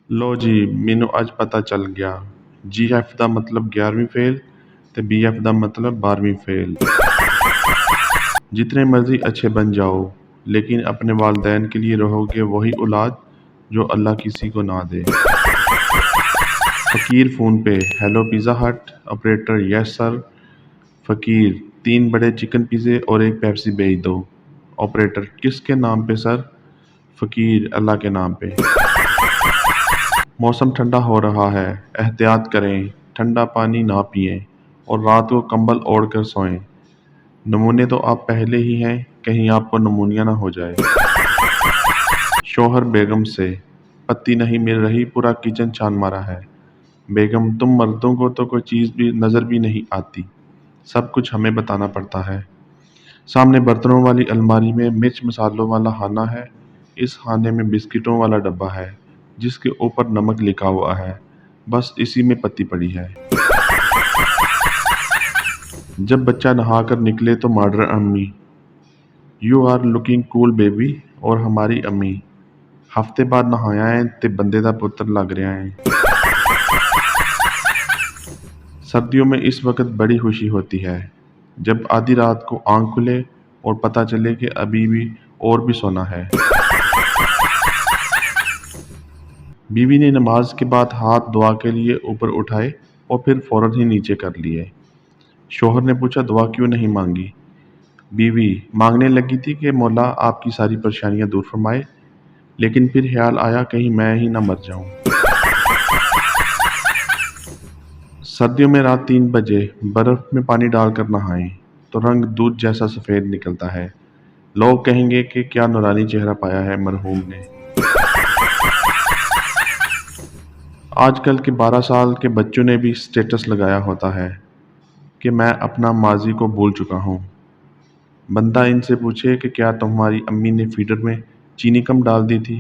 ਲਓ ਜੀ, ਮੈਨੂੰ ਅੱਜ ਪਤਾ ਚੱਲ ਗਿਆ। GF ਦਾ ਮਤਲਬ 11ਵੀਂ ਫੇਲ ਤੇ BF ਦਾ ਮਤਲਬ 12ਵੀਂ फेल। जितने मर्जी अच्छे बन जाओ, लेकिन अपने वालिदैन के लिए रहोगे वही औलाद जो अल्लाह किसी को ना दे। फकीर फ़ोन पे, हेलो पिज़्ज़ा हट। Operator, yes sir. फकीर, 3 बड़े चिकन पिज़्ज़े और 1 पेप्सी भेज दो। ऑपरेटर, किसके नाम पे सर? फकीर, अल्लाह के नाम पे। मौसम ठंडा हो रहा है, एहतियात करें, ठंडा पानी ना पिएं और रात को कंबल ओढ़ कर सोएं। नमूने तो आप पहले ही हैं, कहीं आपको नमूनिया ना हो जाए। शौहर बेगम से, पत्ती नहीं मिल रही, पूरा किचन छान मारा है। बेगम, तुम मर्दों को तो कोई चीज़ भी नज़र भी नहीं आती, सब कुछ हमें बताना पड़ता है। सामने बर्तनों वाली अलमारी में मिर्च मसालों वाला खाना है। इस खाने में बिस्किटों वाला डब्बा है जिसके ऊपर नमक लिखा हुआ है, बस इसी में पत्ती पड़ी है। जब बच्चा नहाकर निकले तो मॉडर्न अम्मी, you are looking cool baby. और हमारी अम्मी, हफ्ते बाद नहाया है ते बंदे दा पुत्र लग रहा है। सर्दियों में इस वक्त बड़ी खुशी होती है जब आधी रात को आंख खुले और पता चले कि अभी भी और भी सोना है। बीवी ने नमाज के बाद हाथ दुआ के लिए ऊपर उठाए और फिर फौरन ही नीचे कर लिए। शौहर ने पूछा, दुआ क्यों नहीं मांगी? बीवी मांगने लगी थी कि मौला आपकी सारी परेशानियां दूर फरमाए, लेकिन फिर ख्याल आया कहीं मैं ही ना मर जाऊं। सर्दियों में रात 3 बजे बर्फ में पानी डालकर नहाएं तो रंग दूध जैसा सफ़ेद निकलता है। लोग कहेंगे कि क्या नूरानी चेहरा पाया है मरहूम ने। आजकल के 12 साल के बच्चों ने भी स्टेटस लगाया होता है कि मैं अपना माजी को भूल चुका हूँ। बंदा इनसे पूछे कि क्या तुम्हारी अम्मी ने फीडर में चीनी कम डाल दी थी।